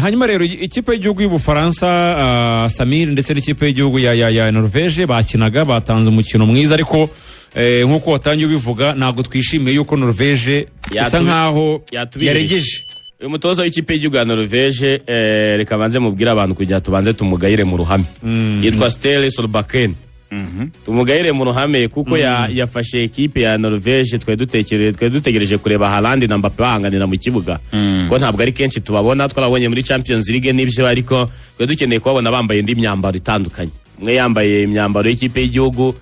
Hanyuma rero ikipe y'igihugu y'Ubufaransa Samir ndetse n'ikipe y'igihugu ya Norvège bakinaga batanze umukino mwiza ariko nkuko watangiye ubivuga ntabwo twishimiye yuko Norvège isa nkaho yaregeje uyu mutoza w'ikipe y'igihugu ya Norvège reka banze mubwira abantu kugira tubanze tumugayire mu ruhame yitwa Stelle Solbakken tumugayire mu ruhame kuko yafashe ekipe ya Norvège twe dutegereje kureba Haaland na Mbappé bahanganira mu kibuga ko ntabwo ari kenshi tubabona twarabonye muri Champions League n'ibyo ariko twe dukeneye kubabona bambaye indi myambaro itandukanye umwe yambaye imyambaro y'ikipe y'igihugu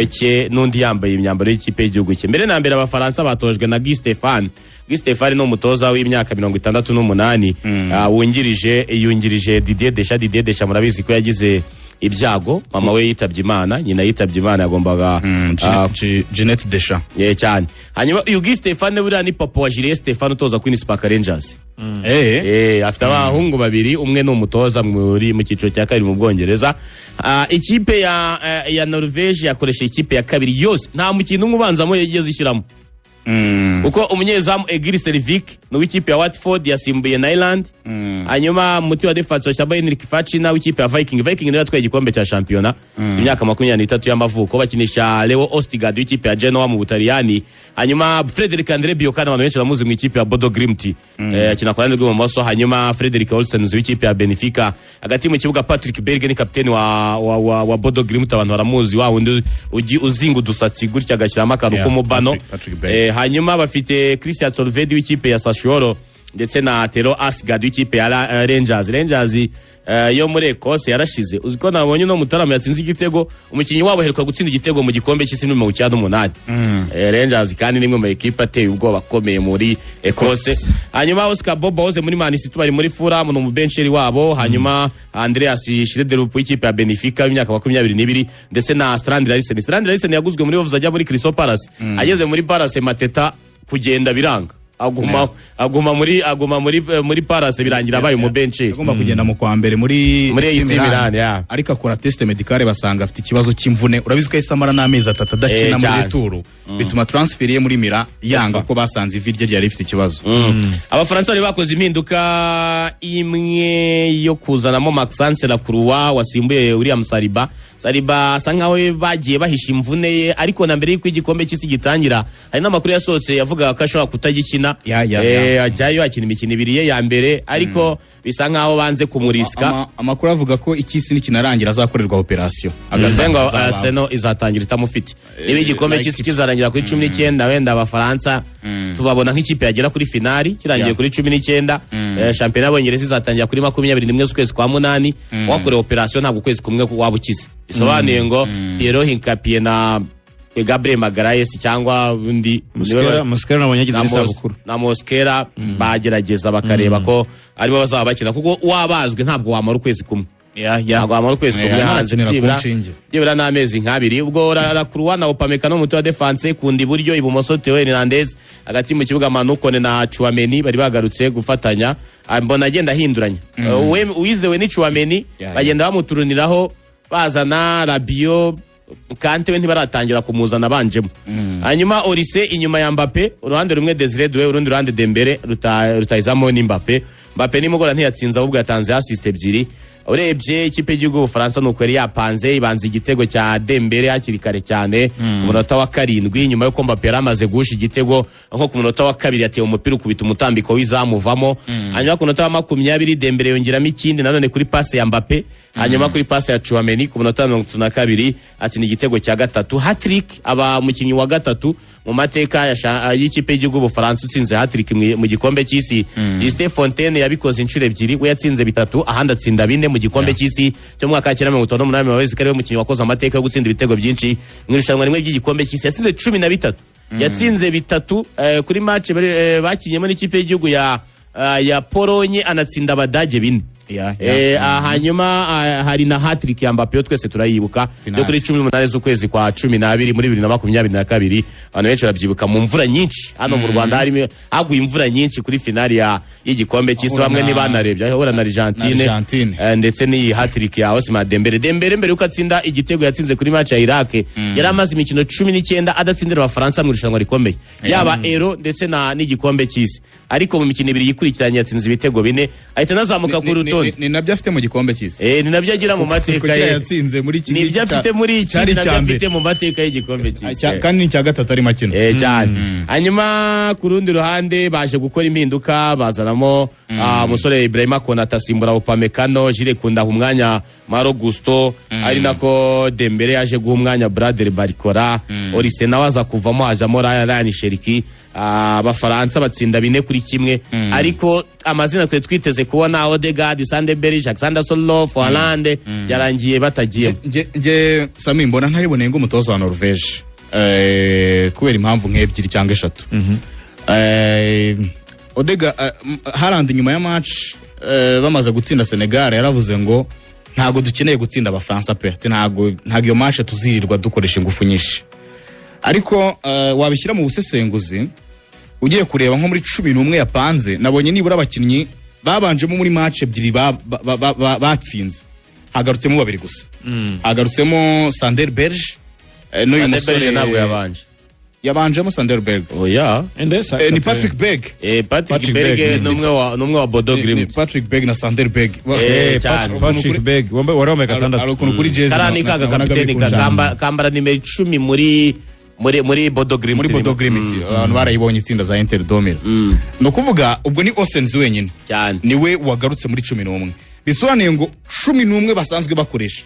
cye n'undi yambaye imyambaro y'ikipe y'igihugu cye mbere na mbere abafaransa batojwe na Guy Stéphane no umutoza w'imyaka 68 yungirije Didier Deschamps murabizi ko yagize ibyago mama we yitabye Imana nyina yitabye Imana yagombaga Jeanette Deschamps cyane hanyuma uyu Guy Stéphane buriya ni papa wa Jules Stéphane utoza Queen's Park Rangers afite abahungu babiri umwe ni umutoza muri mu cyiciro cya kabiri mu Bwongereza ikipe ya Norvège yakoresha ikipe ya kabiri yose nta mukino umubanzamo yigeze ishyiramo uko umunyezamu Egil Servik no w'ikipe ya Watford yasimbuye Nyland hanyuma muti wa defense wa Shabayin Rikifachina w'ikipe ya Viking niyo yatwaye igikombe cya championa imyaka 23 y'amavuko bakinisha Leo Ostigard w'ikipe ya Genoa mu Butaliyani hanyuma Frederick Andre Biokana abantu benshi bamuzi mu ikipe ya Bodo Glimt akina kwa ndwi mu maso hanyuma Frederick Olsen w'ikipe ya Benfica hagati mu kibuga Patrick Berg ni kapiteni wa Bodo Glimt abantu baramuzi wa wundi uzinga udusatsi gutya agashyiramo akantu k'umubano hanyuma bafite Christian Solvedi w'ikipe ya Sassuolo ndetse na Tero Asgard w'ikipe ya Rangers yo muri Ecosse yarashize uziko nabonye no mutarama yatsinze igitego umukinyi wabo heruka gutsinda igitego mu gikombe cy'isi mu 98 Rangers kandi nimwe mu equipe ateye ubwoba bakomeye muri Ecosse hanyuma Oscar Boba oze muri Man City bari muri Fulham no mu bencheri wabo hanyuma Andreas Schrederup w'ikipe ya Benfica w'imyaka 22 ndetse na Strand Larsen yaguzwe muri Wolves ajya muri Crystal Palace ageze muri Palace Mateta kugenda biranga aguma muri Palace birangira abaye mu bench agomba kugenda mu kwa mbere muri Milan ariko akora test medicale basanga afite ikibazo cy'imvune urabizi ko yasamara n'amezi 3 adakina muri returu bituma transfer ye muri Milan yanga ko basanze ivi rye rifite ikibazo abafaransa bari bakoze impinduka imwe yo kuzanamo Maxence Lacroix wasimbuye William Saliba asa nkaho bagiye bahisha imvune ye ariko na mbere y'uko igikombe cy'isi gitangira hari n'amakuru yasohotse yavuga ko ashobora kutagikina ajyayo akina imikino ibiri ye ya mbere ariko bisa nkaho banze kumuriska amakuru avuga ko ikisi nikinarangira azakorerwa operation agasenga Arsenal izatangira itamufite niba igikombe cy'isi kizarangira kuri 19 wenda abafaransa tubabona nk'ikipe yagera kuri finali kirangiye kuri 19 championnat y'Abongereza izatangira kuri 21 z'ukwezi kwa 8 wakorewe operation ntabwo kwezi kumwe wabukize isobanuye ngo Pierrot Hincapié na Gabriel Magalhaes cyangwa undi Mosquera nabonye yagize isabukuru na Mosquera bagerageza bakareba ko aribo bazaba bakina kuko wabazwe ntabwo wamara ukwezi kumwe ntabwo wamara ukwezi kumwe hanze byibura n'amezi nk'abiri ubwo Lacroix na Upamecano muti wa defense kundi buryo ibumoso Theo Hernandez hagati mu kibuga Manukone na Chouameni bari bagarutse gufatanya mbona agenda ahinduranya uwizewe ni Chouameni bagenda bamuturuniraho bazana Rabiot Kante we ntibaratangira kumuzana banjemo hanyuma Olise inyuma ya Mbappé uruhande rumwe Desire Doué urundi ruhande Dembele rutayizamo ni Mbappé nimugora ntiyatsinze ahubwo yatanze assist ebyiri urebye ikipe y'igihugu y'Ubufaransa nuko yari yapanze ibanze igitego cya Dembele hakiri kare cyane umunota wa 7 nyuma yo Mbappé yaramaze guhusha igitego nko ku munota wa 2 yateye umupira ukubita umutambiko w'izamuvamo hanyuma ku munota wa 20 Dembele yongeramo ikindi nanone kuri passe ya Mbappé hanyuma kuri passe ya Chouameni ku munota 32 atsinda igitego cya gatatu hat-trick aba mukinyi wa gatatu mu mateka y'ikipe y'igihugu y'Ubufaransa utsinze hat-trick mu gikombe cy'isi Justin Fontaine yabikoze inshuro ebyiri we yatsinze 3 ahandi atsinda 4 mu gikombe cy'isi cyo mu mwaka wa 1958 wawezi kare mukinyi wakoze amateka yo gutsinda ibitego byinshi mu irushanwa rimwe ry'igikombe cy'isi yatsinze 13 yatsinze 3 kuri match bakinyemo n'ikipe y'igihugu ya Polonye anatsinda abadage 4 hanyuma hari na hat-trick ya Mbappé twese turayibuka yo kuri 18 z'ukwezi kwa 12 muri 2022 abantu benshi babyibuka mu mvura nyinshi hano mu Rwanda harimo haguye imvura nyinshi kuri finali y'igikombe cy'isi bamwe ni banarebye ahora na Argentine ndetse ni hat-trick ya Ousmane Dembele mbere yuko atsinda igitego yatsinze kuri match ya Iraq yari amaze imikino 19 adatsindira abafaransa mu irushanwa rikomeye yaba Euro ndetse n'igikombe cy'isi ariko mu mikino 2 yikurikiranye yatsinze ibitego 4 ahita nazamuka ku rutonde. Ni nabyo afite mu gikombe cy'isi. Ni nabyo agira mu mateka ye. Yatsinze muri kimwe. Nibyo afite muri iki nabyo afite mu mateka y'igikombe cy'isi. Kandi ni cya gatatu ari makino. Cyane. Hanyuma ku rundi ruhande baje gukora impinduka bazanamo umusore Ibrahima Konate asimbura Upamecano, Jules Kounde umwanya Malo Gusto, ari nako Dembele yaje guha umwanya Bradley Barcola, Olise nawe aza kuvamo hajamo Ryan Cherki. Abafaransa batsinda 4-1 ariko amazina twe twiteze kubona Odegaard, Sander Berge, Alexander Sørloth, Haaland yarangiye batagiye. Nge Sami mbona ntayiboneye ngo umutoza wa Norvege kubera impamvu nk'ebyiri cyangwa eshatu. Odegaard Haaland nyuma ya match bamaze gutsinda Senegal yaravuze ngo ntago dukeneye gutsinda abafaransa pe, ntago iyo match tuzirirwa dukoresha ingufu nyinshi. Ariko wabishyira mu busesenguzi ugiye kureba nko muri 11 yapanze nabonye nibura abakinnyi babanjemo muri match ebyiri batsinze hagarutsemo 2 gusa. Hagarutsemo Sander Berge n'uyu musore ntabwo yabanjemo Sander Berge. Oya ni Patrick Berg. Patrick Berg numwe wa Bodo Glimt. Patrick Berg na Sander Berg. Patrick Berg wari omega 6 ariko kuri jezi karani kaga kapiteni kambara nimero 10 muri Bodo Glimt. Muri Bodo Glimt abantu barayibonye itsinda za Inter Domira. No kuvuga ubwo ni Osens wenyine cyane niwe wagarutse muri 11. Bisobanuye ngo 11 basanzwe bakoresha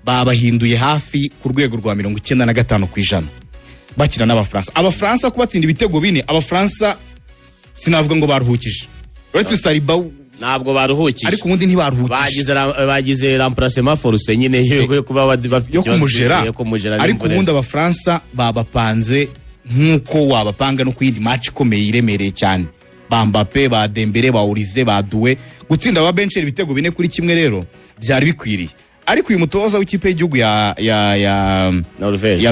babahinduye hafi ku rwego rwa 95% bakina n'abafaransa. Abafaransa kubatsinda ibitego 4, abafaransa sinavuga ngo baruhukije. Uretse Saliba ntabwo baruhukije ariko ubundi ntibaruhukije. Bagize remplacement forcé nyine yo kuba bafite yo kumujera ariko ubundi abafaransa babapanze nkuko wabapanga no kuyindi match ikomeye iremereye cyane. Ba Mbappé, ba Dembele, ba Olise, ba Doué gutsinda aba bencher ibitego 4-1 rero byari bikwiriye. Ariko uyu mutoza w'ikipe y'igihugu ya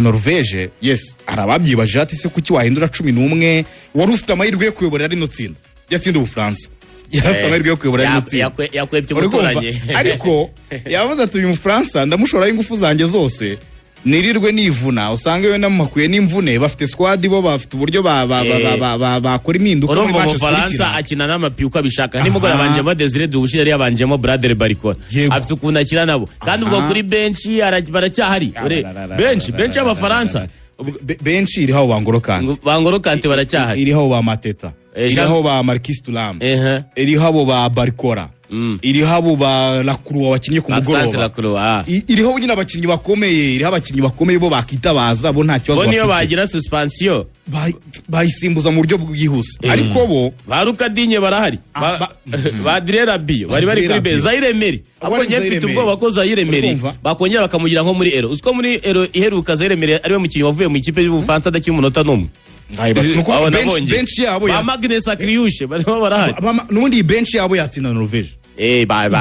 Norvege yes arababyibaje ati se kuki wahindura 11 wari ufite amahirwe yo kuyoborera rino tsinda yatsinda ubufaransa yarafite amahirwe yo kuyoborera rino tsinda yakwebye umuturanye ariko yavuze ati uyu Mufaransa ndamushora ingufu zanjye zose nirirwe nivuna usange we namakuye n'imvune bafite squad bo bafite uburyo bakora impinduka muri match Faransa akina n'amapiyuko abishaka nimugora abanjemo Desire Douche yari yabanjemo Bradley Barcola afite ukuntu akina nabo kandi ubwo kuri bench baracyahari bench y'abafaransa bench iriho Bangolo Kante baracyahari iriho ba Mateta iriho ba Marquis Thuram iriho ba Barcola iriho abo ba Lacroix wakinnye ku mugoroba iriho nyine abakinnyi bakomeye iriho abakinnyi bakomeye bo bakitabaza bo nta kibazo niyo bagira suspension bayisimbuza mu buryo bwihuse ariko bo baruka dinye barahari ba Direra Bio bari kuri be Zaire Emery abo ngiye mfite ubwoba ko Zaire Emery bakongera bakamugira nko muri Ero uziko muri Ero iheruka Zaire Emery ariwe mukinnyi wavuye mu ikipe y'Ubufaransa adakina umunota n'umwe bench yabo ba Magnus Akriushe barimo barahari nubundi bench yabo yatsinda Norvege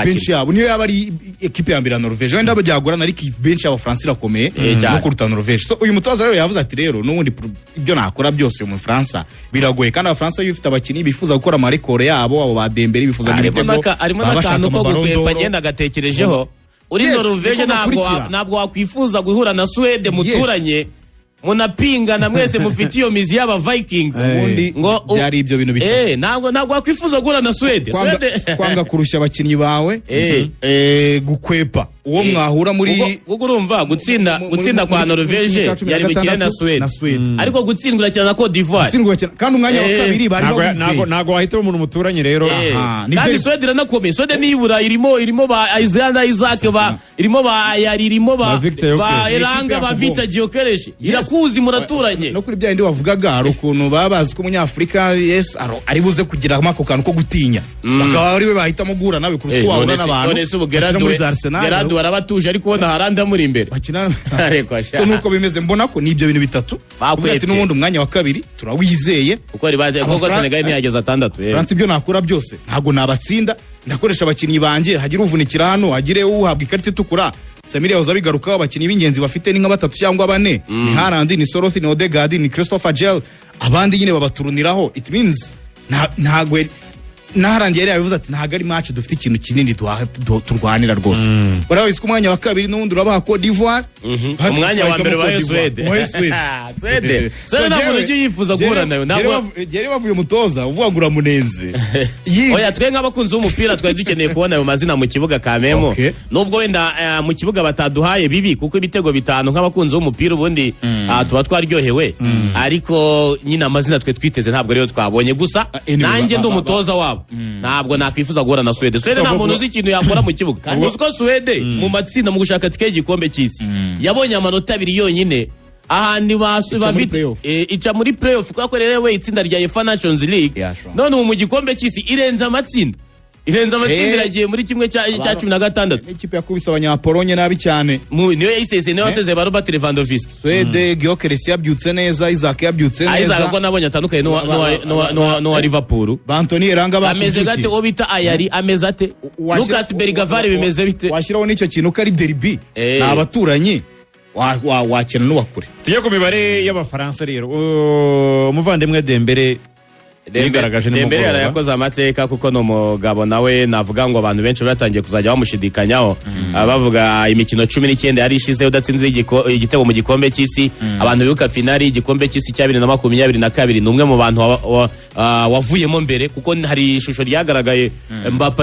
bench yabo niyo yaba ari equipe ya mbere ya Norvege wenda byagorana ariko bench yabo France irakomeye no kuruta Norvege. So uyu mutoza rero yavuze ati rero nubundi ibyo nakora byose mu France biragoye kandi abafaransa bifite abakinnyi bifuza gukora amarekore yabo abo ba Dembele bifuza ibitego arimo n'akantu ko gukwepa ngenda gatekerejeho uri Norvege ntabwo wakwifuza guhura na Swede muturanye munapingana mwese mufite iyo mizi y'aba Vikings ngo byari ibyo bintu bitatu ntabwo wakwifuza guhura na Swede kwanga kurusha abakinnyi bawe gukwepa uwo mwahura muri urumva gutsinda kwa Norvege yari bikine na Swede ariko gutsindwa cyane na Cote d'Ivoire kandi umwanya wa kabiri bari ntago wahita umuntu muturanye rero kandi Swede iranakomeye Swede nibura irimo ba Alexander Isaac irimo ba Yari irimo ba Elanga ba Victor Gyökeres irakuzi muraturanye no kuri bya ndi wavugaga hari ukuntu babazi ko umunyafrika yes ari buze kugira ako kantu ko gutinya bakaba ari we bahitamo guhura nawe kuko wahura n'abantu warabatuje ariko ubona haranda muri imbere ariko so nuko bimeze mbona ko nibyo bintu bitatu ati n'ubundi umwanya wa kabiri turawizeye kuko Senegal ntiyageza 6 France ibyo nakora byose ntago nabatsinda ndakoresha abakinnyi banjye hagira uvunikira hano hagire uhabwa ikarita itukura Samir yahoza bigarukaho abakinnyi b'ingenzi bafite ni nka 3 cyangwa 4 ni Haaland ni Sørloth ni Odegaard ni Christopher Gel abandi nyine babaturuniraho it means ntago naharangiye yari yabivuze ati ntago ari match dufite ikintu kinini turwanira rwose barabizi ko umwanya wa kabiri n'undi urabaha Cote d'Ivoire umwanya wa mbere wa Swede Swede ntabwo ujye yifuza guhura nayo ntabwo yari bavuye umutoza uvuga ngo uramunenze oya twe nk'abakunzi b'umupira twari dukeneye kubona ayo mazina mu kibuga Kamemo nubwo wenda mu kibuga bataduhaye bibi kuko ibitego bitanu nk'abakunzi b'umupira ubundi tuba twaryohewe ariko nyine amazina twe twiteze ntabwo rero twabonye gusa nanjye ndi umutoza wabo ntabwo nakwifuza guhura na Swede nta muntu uzi ikintu yakora mu kibuga uzi ko Swede mu matsinda mu gushaka tike y'igikombe cy'isi yabonye amanota 2 yonyine ahandi ica muri playoff kuko rero we itsinda rya UEFA Nations League none mu gikombe cy'isi irenza amatsinda iragiye muri kimwe cya 16 ikipe yakubise abanyapolonye nabi cyane niyo yaseze ba Robert Lewandowski Swede Gyökeres yabyutse neza Isaac yabyutse neza Isaac ko nabonye atandukanye no Liverpool Anthony Elanga ameze gate wo bita Ayari ameze ate Lucas Bergavare bimeze bite washyiraho n'icyo kintu ko ari derby n'abaturanyi wakena n'uwakure tujye ku mibare y'abafaransa rero umuvandimwe Dembele Dembele yarakoze amateka kuko no mugabo nawe navuga ngo abantu benshi batangiye kuzajya bamushidikanyaho bavuga imikino 19 yari ishize udatsinze igitego mu gikombe cy'isi abantu bibuka finali igikombe cy'isi cya 2022 numwe mu bantu wavuyemo mbere kuko hari ishusho ryagaragaye Mbappe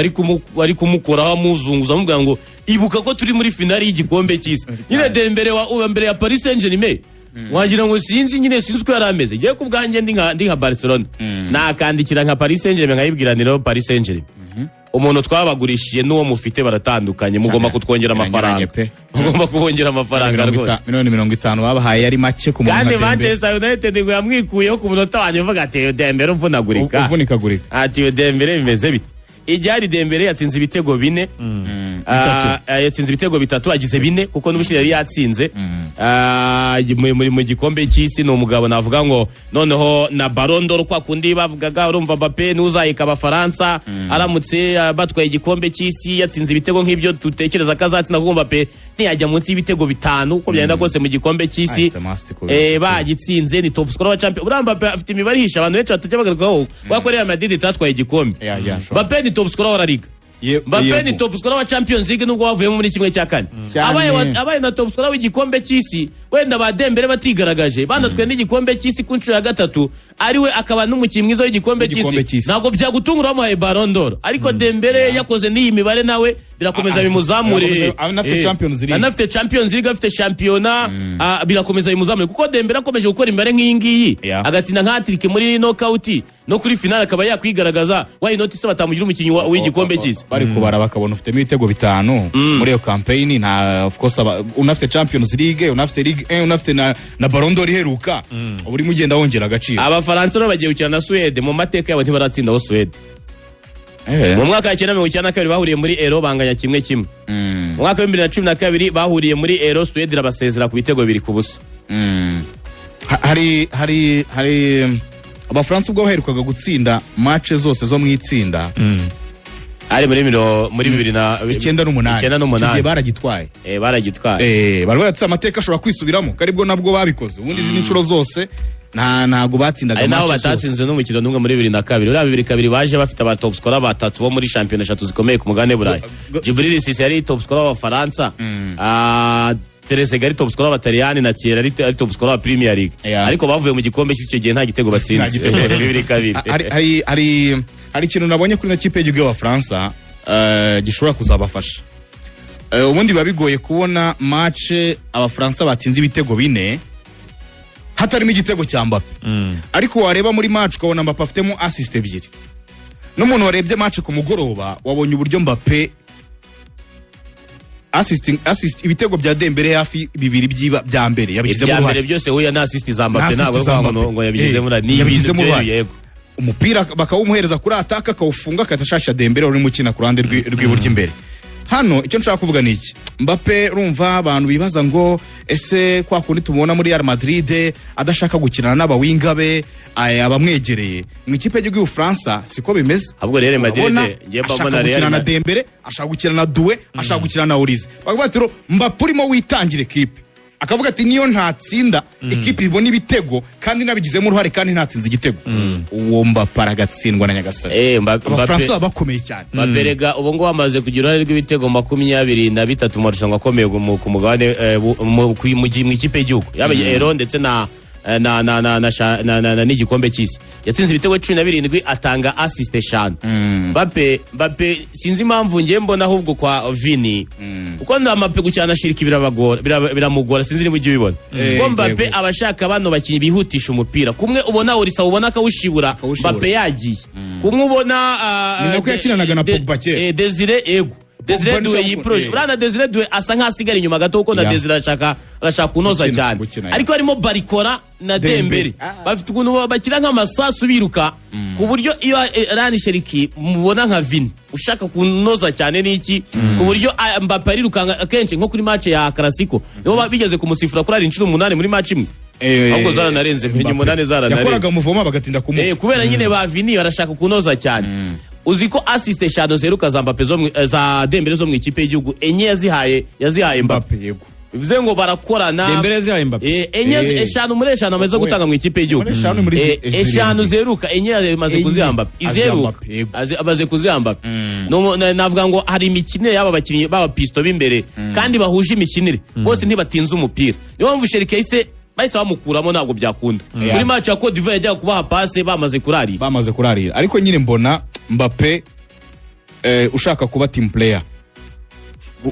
ari kumukoraho amuzunguza amubwira ngo ibuka ko turi muri finali y'igikombe cy'isi nyine Dembele wa mbere ya Paris Saint-Germain wagira ngo sinzi uko yari ameze ngiye ku bwanjye ndi nka Barcelona nakandikira nka Paris Saint-Germain nkayibwiranira Paris Saint-Germain umuntu twabagurishije n'uwo mufite baratandukanye mugomba kutwongera amafaranga mugomba kubongera amafaranga rwose miliyoni 50 babahaye yari make ku muntu kandi Manchester United ngo yamwikuyeho ku munota wanjye uvuga ati Dembele uvunikagurika ati Dembele bimeze bite Ijyari Dembele yatsinze ibitego 4 yatsinze ibitego 3 agize 4 kuko n'ubushire yari yatsinze mu gikombe cy'isi no mugabo navuga ngo noneho na Ballon d'Or kwa kundi bavugaga urumva Mbappe n'uzayika abafaransa aramutse batwaye igikombe cy'isi yatsinze ibitego nk'ibyo dutekereza kazatsinda kuko Mbappe ntiyajya munsi y'ibitego 5 uko byenda kose mu gikombe cy'isi bagitsinze ni top scorer wa champion Mbappe afite imibare hisha abantu benshi batajya bagaragaho bakorera Madrid tatwaye igikombe Mbappe ni top scorer wa La Liga Mbappe ni top scorer wa Champions League nubwo bavuyemo muri kimwe cya 4 abaye na top scorer w'igikombe cy'isi wenda ba Dembele batigaragaje banatwe n'igikombe cy'isi ku nshuro ya 3 ariwe akaba n'umukinnyi mwiza w'igikombe cy'isi ntabwo byagutungura bamuhaye Ballon d'Or ariko Dembele yakoze n'iyi mibare nawe birakomeza bimuzamure anafite Champions League afite championa birakomeza bimuzamure kuko Dembele akomeje gukora imbare nk'iyi ngiyi agatsinda nka hat-trick muri knockout no kuri finale akaba yakwigaragaza why not se batamugira umukinnyi w'igikombe cy'isi bari kubara bakabona ufite ibitego 5 muri iyo campaign na of course unafite Champions League unafite Ligue 1 unafite na Ballon d'Or iheruka uri mugenda wongera agaciro abafaransa no bagiye gukina na Swede mu mateka yabo ntibaratsinda ho Swede mu mwaka wa 1992 bahuriye muri Euro banganya kimwe mu mwaka wa 2012 bahuriye muri Euro Swede irabasezera ku bitego 2-0 hari abafaransa ubwo baherukaga gutsinda match zose zo mu itsinda ari muri 2098 baragitwaye baragitwaye batse amateka ashobora kwisubiramo karibwo nabwo babikoze ubundi izi ncuro zose ntago batsindaga match zose batatsinze n'umukino n'umwe muri 2002 uri 2002 baje bafite aba top scorer batatu bo muri champion 3 zikomeye ku mugane burayi Djibril Cissé yari top scorer wa Faransa Trezeguet ari top scorer wa Taliyani na Thierry ari top scorer wa Premier League ariko bavuye mu gikombe cy'icyo gihe nta gitego batsinze 2002 hari ikintu nabonye kuri na kipe y'igihugu y'Abafaransa gishobora kuzabafasha ubundi babigoye kubona match Abafaransa batsinze ibitego 4 hatarimo igitego cya Mbappe ariko wareba muri match ukabona Mbappe afitemo assist 2 n'umuntu warebye match ku mugoroba wabonye uburyo Mbappe assist ibitego bya Dembele hafi 2 bya mbere yabigizemo uruhare byose huya na assist za Mbappe ntabwo ngo yabigizemo yego umupira bakawumuhereza kuri ataka akawufunga akatashasha Dembele uri mukina ku ruhande rw'iburyo imbere hano icyo nshaka kuvuga ni iki Mbappe rumva abantu bibaza ngo ese kwa kundi tumubona muri Real Madrid adashaka gukinana n'abawinga be abamwegereye mu ikipe y'igihugu y'Ubufaransa siko bimeze ahubwo rero Madrid ngiye mbona Real na Dembele ashaka gukina na Doué ashaka gukina na Olise bavuga ati Mbappe urimo witangire equipe akavuga ati niyo ntatsinda ikipe ibona ibitego kandi nabigizemo uruhare kandi ntatsinze igitego uwo Mbappe aragatsindwa na Nyagasani. Abafaransa bakomeye cyane. Mbappe ubu ngo bamaze kugira uruhare rw'ibitego 23 mu marushanwa akomeye ku mugabane mu ikipe y'igihugu yaba Euro ndetse na n'igikombe cy'isi. Yatsinze ibitego 17 atanga assist 5. Mbappe sinzi impamvu ngiye mbona ahubwo kwa Vini uko Mbappe gucyana shiriki biramugora sinzi niba ujye ubibona ko Mbappe abashaka bano bakinyi bihutisha umupira kumwe ubona Orisa ubona akawushibura Mbappe yagiye kumwe ubona ni ko yakinanaga na Pogba cye Desire Ego Desire Doué yiproje urana Desire Doué asa nkasigara inyuma gato kuko na Desire arashaka kunoza cyane ariko harimo Barikora na Dembele bafite ukuntu bakira nk'amasasu biruka ku buryo iyo Rani Sheriki mubona nka Vini ushaka kunoza cyane niki ku buryo Mbappe ariruka akenshi nko kuri match ya Clasico niho bigeze kumusifura kuri 8 muri match imwe ahubwo zaranarenze mpenye 8 zaranarenze yakoraga muvoma bagatinda kumu kubera nyine ba Vini barashaka kunoza cyane uziko assist 5 zeruka za Mbappe za Dembele zo mu ikipe y'igihugu enye yazihaye Mbappe yego bivuze ngo barakorana Dembele yazihaye Mbappe enye 5 muri 5 amaze gutanga mu ikipe y'igihugu 5 zeruka enye amaze kuziha Mbappe izeruka abaze kuziha Mbappe navuga ngo hari imikinire yaba bakinyi baba pisto b'imbere kandi bahuje imikinire bose ntibatinze umupira niyo mpamvu Sheriki yahise bahise bamukuramo ntabwo byakunda kuri match ya Cote d'Ivoire yajya kubaha passe bamaze kurarira ariko nyine mbona Mbappe ushaka kuba team player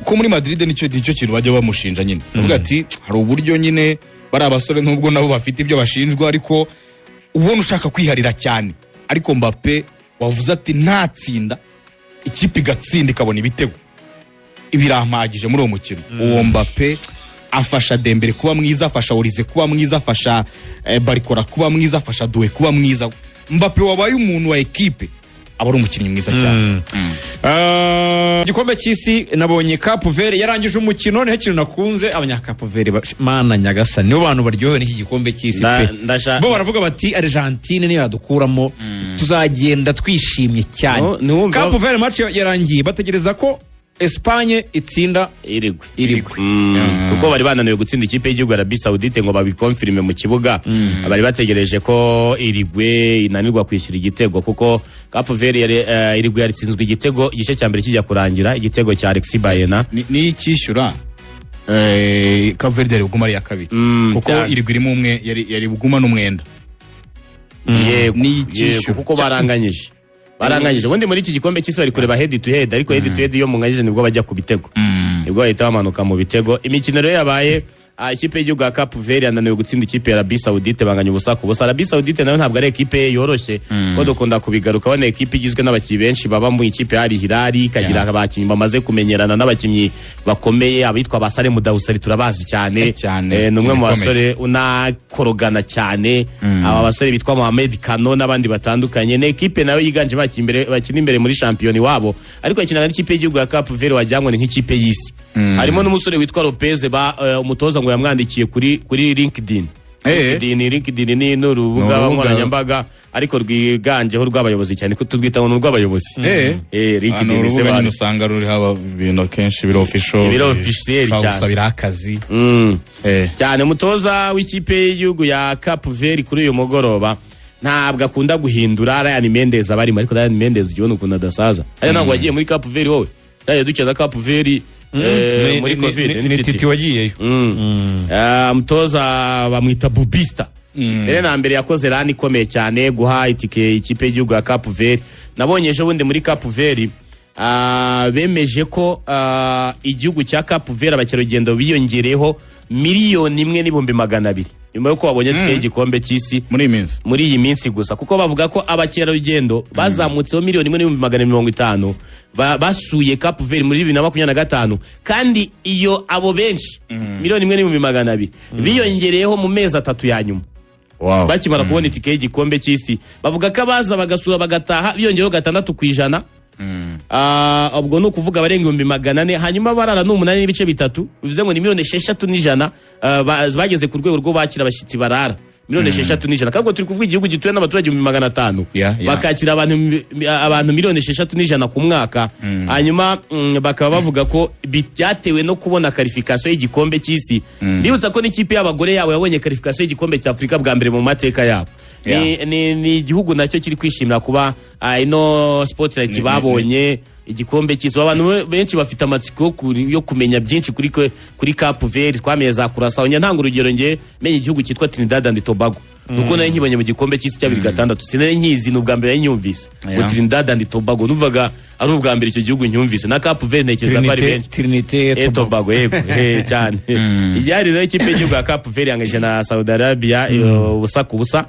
ko muri Madrid nicyo kintu bajya bamushinja nyine uvuga ati hari uburyo nyine bari abasore nubwo nabo bafite ibyo bashinjwa ariko ubona ushaka kwiharira cyane ariko Mbappe wavuze ati ntatsinda ikipe igatsinda ikabona ibitego ibirampagije muri uwo mukino uwo Mbappe afasha Dembele kuba mwiza afasha Olise kuba mwiza afasha Barikora kuba mwiza afasha Doué kuba mwiza Mbappe wabaye umuntu wa equipe aba ari umukinnyi mwiza cyane. Igikombe cy'isi nabonye Cape Verde yarangije umukino niho kintu nakunze abanya-Cape Verde mana Nyagasani nibo bantu baryohewe n'iki gikombe cy'isi pe bo baravuga bati Argentine niyo yadukuramo tuzagenda twishimye cyane. Cape Verde match yarangiye bategereza ko Espagne itsinda irigwe kuko bari bananiwe gutsinda ikipe y'igihugu Arabie Saoudite ngo babikonfirme mu kibuga bari bategereje ko irigwe inanirwa kwishyura igitego kuko Cape Verde irigwe yaritsinzwe igitego igice cya mbere kijya kurangira igitego cya Alexis Bayena ni ikishyura Cape Verde yari buguma ari ya kabiri kuko irigwe irimo umwe yari buguma n'umwenda yego kuko baranganyije ubundi muri iki gikombe cy'isi bari kureba head to head ariko head to head yo mu ngajije nibwo bajya ku bitego nibwo bahita bamanuka mu bitego imikino rero yabaye ikipe y'igihugu ya Cape Verde yananiwe gutsinda ikipe ya Arabie Saoudite banganya ubusa ku busa. Arabie Saoudite nayo ntabwo ari ekipe yoroshye ko dukunda kubigaruka bane ekipe igizwe n'abakinnyi benshi baba mu ikipe ya Al Hilal ikagira abakinnyi bamaze kumenyerana n'abakinnyi bakomeye abitwa basare Mudawusari turabazi cyane numwe mu basore unakorogana cyane aba basore bitwa Mohamed Kano n'abandi batandukanye ne ekipe nayo yiganje bakina imbere muri champion wabo ariko yakinaga n'ikipe y'igihugu ya Cape Verde wajyangwa nk'ikipe y'isi harimo n'umusore witwa Lopez umutoza ngo yamwandikiye kuri LinkedIn. LinkedIn ni n'urubuga nkoranyambaga ariko rwiganjeho rw'abayobozi cyane ko turwita ngo n'urw'abayobozi. LinkedIn se bantu usanga ruri haba ibintu kenshi biro officiel cyane gusabira akazi cyane. Mutoza w'ikipe y'igihugu ya Cape Verde kuri uyu mugoroba ntabwo akunda guhindura Ryan Mendes abari ariko Ryan Mendes ugibona ukuntu adasaza ari ntabwo wagiye muri Cape Verde wowe yaje dukeza Cape Verde muri Covid ni titi wagiyeyo mutoza bamwita Bubista rero na mbere yakoze rani ikomeye cyane guha itike ikipe y'igihugu ya Cape Verde. Nabonye ejo bundi muri Cape Verde bemeje ko igihugu cya Cape Verde abakerarugendo biyongereyeho 1,200,000 nyuma yuko babonye tike y'igikombe cy'isi muri iyi minsi gusa kuko bavuga ko abakerarugendo bazamutseho 1,250,000 basuye Cape Verde muri 2025 kandi iyo abo benshi 1,250,000 biyongereyeho mu mezi 3 ya nyuma bakimara kubona itike y'igikombe cy'isi bavuga ko abaza bagasura bagataha biyongereho 6%. Ubwo no kuvuga barenga 400 hanyuma barara n'umunani n'ibice bitatu bivuze ngo ni 6,100,000 bageze ku rwego rwo bakira abashitsi barara miliyoni 6,100 kabwo turi kuvuga igihugu gituwe n'abaturage 500 bakakira abantu miliyoni 6,100 ku mwaka hanyuma bakaba bavuga ko byatewe no kubona qualification y'igikombe cy'isi bibutsa ko n'ikipe y'abagore yawe yabonye qualification y'igikombe cya Afrika bwa mbere mu mateka yabo ni igihugu nacyo kiri kwishimira kuba ino spotlight babonye igikombe cy'isi. Abantu benshi bafite amatsiko yo kumenya byinshi kuri Cape Verde twameye za kurasa onye ntanga urugero nge menye igihugu cyitwa Trinidad and Tobago nuko nayo nkibonye mu gikombe cy'isi cya 2006 sinari nkizi n'ubwa mbere nyumvise ngo Trinidad and Tobago nuvaga ari ubwa mbere icyo gihugu nyumvise na Cape Verde ntekereza ko ari benshi Trinité Tobago cyane ijyari rero ikipe y'igihugu ya Cape Verde yangeje na Saudi Arabia ubusa ku busa.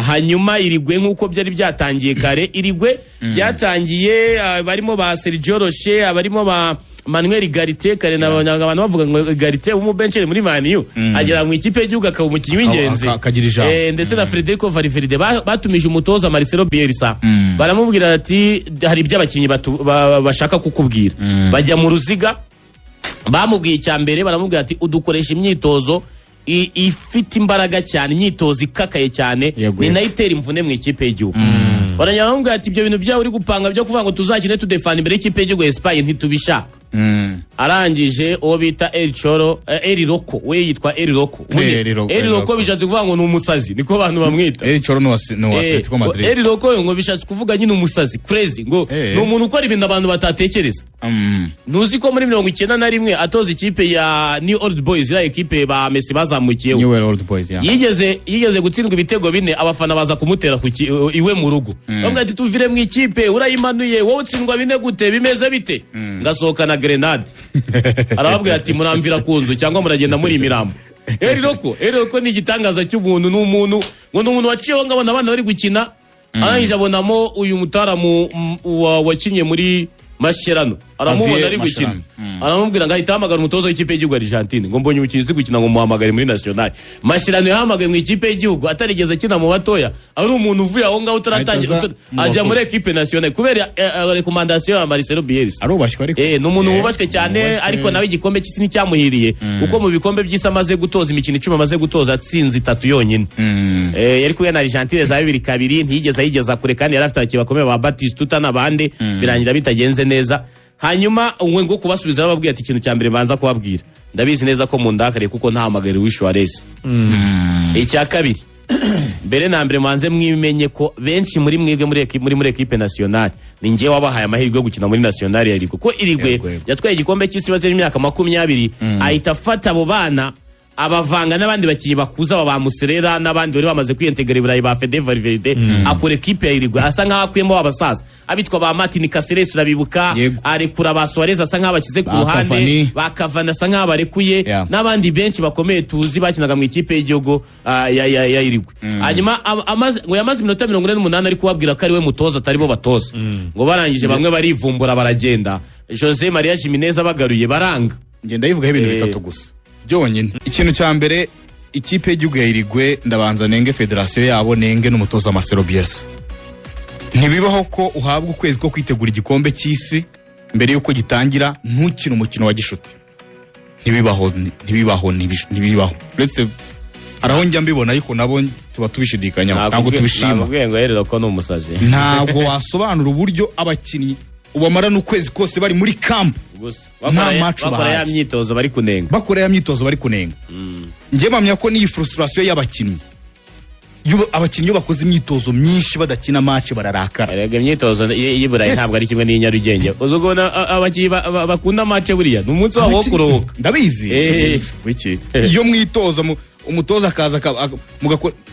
Hanyuma irigwe nk'uko byari byatangiye kare irigwe byatangiye barimo ba Sergio Rocher abarimo ba Manuel Garite kare n'abantu bavuga ngo Garite umubenchere muri Man U agera mu ikipe y'igihugu akaba umukinnyi w'ingenzi ndetse na Federico Valverde batumije umutoza Marcelo Bielsa baramubwira ati hari iby'abakinnyi bashaka kukubwira bajya mu ruziga bamubwiye icya mbere baramubwira ati udukoresha imyitozo ifite imbaraga cyane imyitozo ikakaye cyane ni nayo itera imvune mu ikipe y'igihugu baranyamubwira ati ibyo bintu byawe uri gupanga byo kuvuga ngo tuzakine tudefana imbere y'ikipe y'igihugu Espagne ntitubishaka arangije uwo bita Eri Roko we yitwa Eri Roko Eri Roko bishatse kuvuga ngo ni umusazi niko abantu bamwita Eri Choro no Atletico Madrid Eri Roko ngo bishatse kuvuga nyine umusazi crazy ngo ni umuntu ukora ibintu abantu batatekereza ntuzi ko muri 91 atoza ikipe ya New Old Boys ya ekipe ba Messi bazamukiyeho New Old Boys yigeze gutsindwa ibitego 4 abafana baza kumutera iwe mu rugo bamwe ati tuvire mu ikipe urayimanuye wowe utsindwa 4 gute bimeze bite ngasohoka na grenade arababwira ati muramvira kunzu cyangwa muragenda muri imirambo Eri Roko ni igitangaza cy'umuntu n'umuntu ngo n'umuntu waciyeho ngabona abana bari gukina arangije abonamo uyu mutaramu wakinye muri Mascherano aramubona ari gukina aramubwira ngo ahita hamagara umutoza w'ikipe y'igihugu Argentine ngo mbonye umukinnyi gukina ngo muhamagare muri national Mascherano yahamagaye mu ikipe y'igihugu atarigeze kina mu batoya ari umuntu uvuye aho ngaho utaratangira ajya muri equipe nationale kubera recommandation ya Marcelo Bielsa arubashywe ariko ni umuntu wubashywe cyane ariko nawe igikombe cy'isi nicyamuhiriye kuko mu bikombe by'isi amaze gutoza imikino 10 amaze gutoza atsinze 3 yonyine yari kuya na Argentine za 2-2 ntiyigeze ayigeza kure kandi yari afite abakinnyi bakomeye ba Batistuta n'abandi birangira bitagenze neza hanyuma ngo kubasubiza bababwiye ati ikintu cya mbere banza kubabwira ndabizi neza ko mundakare kuko nta magari w'Suarez icya kabiri mbere na mbere manze mwimenye ko benshi muri mwebwe muri equipe nationale ni ngiye wabahaye amahirwe yo gukina muri nationale yari kuko irigwe yatwaye igikombe cy'isi baje imyaka 20 ahita afata abo bana abavanga n'abandi bakinnyi bakuza ba Muserera n'abandi bari bamaze kwiyentegera ibirayi ba Fede Valverde akora equipe yirigwe asa nkaho akuyemo abasaza abitwa ba Martin Caceres urabibuka arekura ba Suarez asa nkaho bakize ku ruhande bakavana asa nkaho barekuye n'abandi benshi bakomeye tuzi bakinaga mu ikipe y'igihugu ya irigwe hanyuma ngo yamaze iminota 48 ari kubabwira ko ari we mutoza atari bo batoza ngo barangije bamwe barivumbura baragenda Jose Maria Jimenez bagaruye baranga ngenda yivuga ibintu 3 gusa byonyine ikintu cya mbere ikipe y'igihugu ya Irigwe ndabanza nenge federation yabo nenge n'umutoza Marcelo Bielsa ntibibaho ko uhabwa ukwezi ko kwitegura igikombe cy'isi mbere yuko gitangira ntukina umukino wa gishuti ntibibaho uretse araho njya mbibona ariko nabo tuba tubishidikanya ntabwo tubishima ntabwo rero ko n'umusazi ntabwo wasobanura uburyo abakinnyi ubamara n'ukwezi kose bari muri camp nta match bakora ya myitozo bari kunenga ngiye mpamya ko ni frustration y'abakinnyi abakinnyi bakoze imyitozo myinshi badakina match bararakara erega imyitozo y'iburayi ntabwo ari kimwe n'inyarugenge uzugona abakinnyi bakunda match buriya n'umunsi wabo wo kuruhuka ndabizi wiki iyo mwitoza umutoza akaza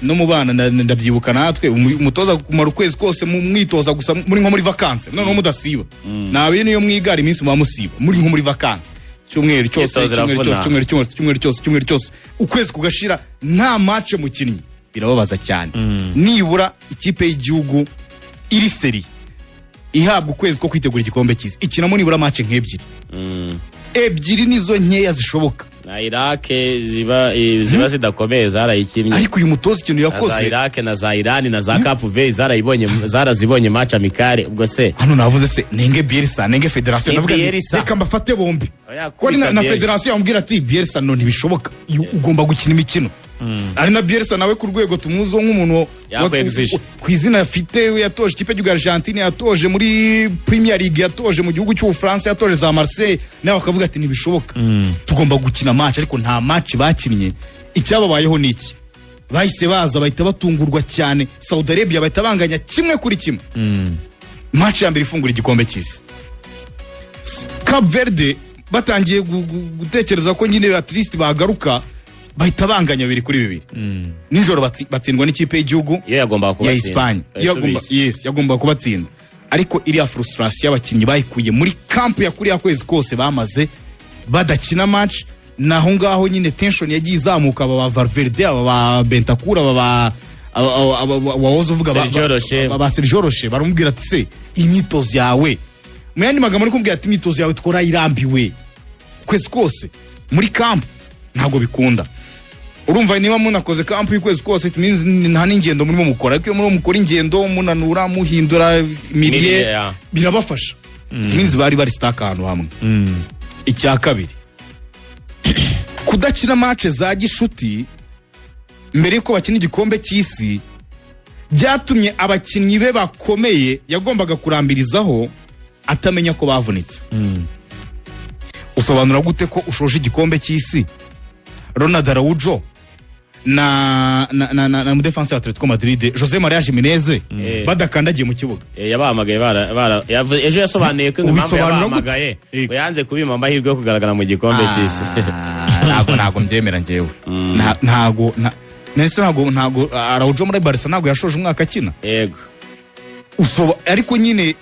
no mu bana ndabyibuka natwe umutoza kumara ukwezi kose mu mwitoza gusa muri nko muri vacances noneho mudasiba nabe niyo mwigara iminsi mu musiba muri nko muri vacances cyumweru cyose ukwezi kugashira nta match mukinnyi birababaza cyane nibura ikipe y'igihugu iri seri ihabwa ukwezi ko kwitegura igikombe cy'isi ikinamo nibura match ebyiri nizo nkeya zishoboka na Iraq ziba zidakomeye zarayikinnye ariko uyu mutoza ikintu yakoze za Iraq na za Iran na za Cape Verde zarazibonye match amicale ubwo se hano navuze se nenge Bielsa nenge federation navuga reka mbafate bombi ko na federation yambwira ati Bielsa no ntibishoboka ugomba gukina imikino ari na Bielsa nawe ku rwego tumuzo nk'umuntu ku izina afite yatoje ikipe y'u Argentine yatoje muri Premier League yatoje mu gihugu cy'u France yatoje za Marseille nawe akavuga ati ntibishoboka tugomba gukina match ariko nta match bakinnye icyababayeho niki bahise baza bahita batungurwa cyane Saudi Arabia bahita banganya kimwe kuri kimwe match ya mbere ifungura igikombe cy'isi Cape Verde batangiye gutekereza ko nyine at least bagaruka bahita banganya 2-2 nijoro batsindwa n'ikipe y'igihugu ya Espagne yagomba kubatsinda ariko iriya frustration y'abakinnyi bayikuye muri camp ya kuriya kwezi kose bamaze badakina match naho ngaho nyine tension yagiye izamuka aba Valverde aba Bentancur aba wahoze uvuga ba Sergio Rocher baramubwira ati se imyitozo yawe muyandi magambo ari kumbwira ati imyitozo yawe twora irambiwe kwezi kose muri camp ntago bikunda urumva niba munakoze camp y'ukwezi kose it means nta n'ingendo murimo mukora ariko muri mukora ingendo munanura muhindura miliye birabafasha it means bari stack ahantu hamwe icya kabiri kudakina match za gishuti mbere yuko bakina igikombe cy'isi byatumye abakinnyi be bakomeye yagombaga kurambirizaho atamenya ko bavunitse usobanura gute ko ushoje igikombe cy'isi Ronald Araujo na mu defense ya Atletico Madrid Jose Maria Jimenez badakandagiye mu kibuga yabahamagaye ejo yasobanuye ko impamvu yabahamagaye ngo yanze kubima amahirwe yo kugaragara mu gikombe cy'isi ntago mbyemera njyewe ntago Araujo muri Barca ntago yashoje umwaka akina yego ariko nyine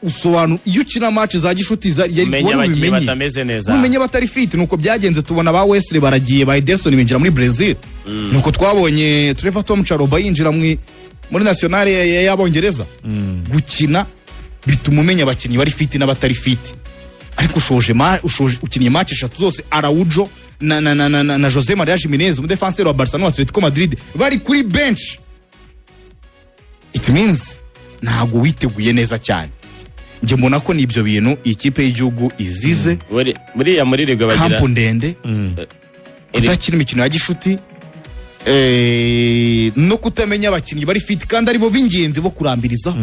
usobanura iyo ukina match za gishuti umenya abakinnyi batameze neza umenya batari fit nuko byagenze tubona ba Wesley baragiye ba Ederson binjira muri Brazil nuko twabonye Trevor Tom Charoba yinjira muri national y'Abongereza gukina bituma umenya abakinnyi bari fit n'abatari fit ariko ushoje ukinnye match 3 zose Araujo na Jose Maria Jimenez mu defenseur wa Barcelona Atletico Madrid bari kuri bench it means ntago witeguye neza cyane nje mbona ko nibyo bintu ikipe y'igihugu izize muri liga bagira kampu ndende kudakina imikino ya gishuti no kutamenya abakinnyi bari fit kandi aribo b'ingenzi bo kurambirizaho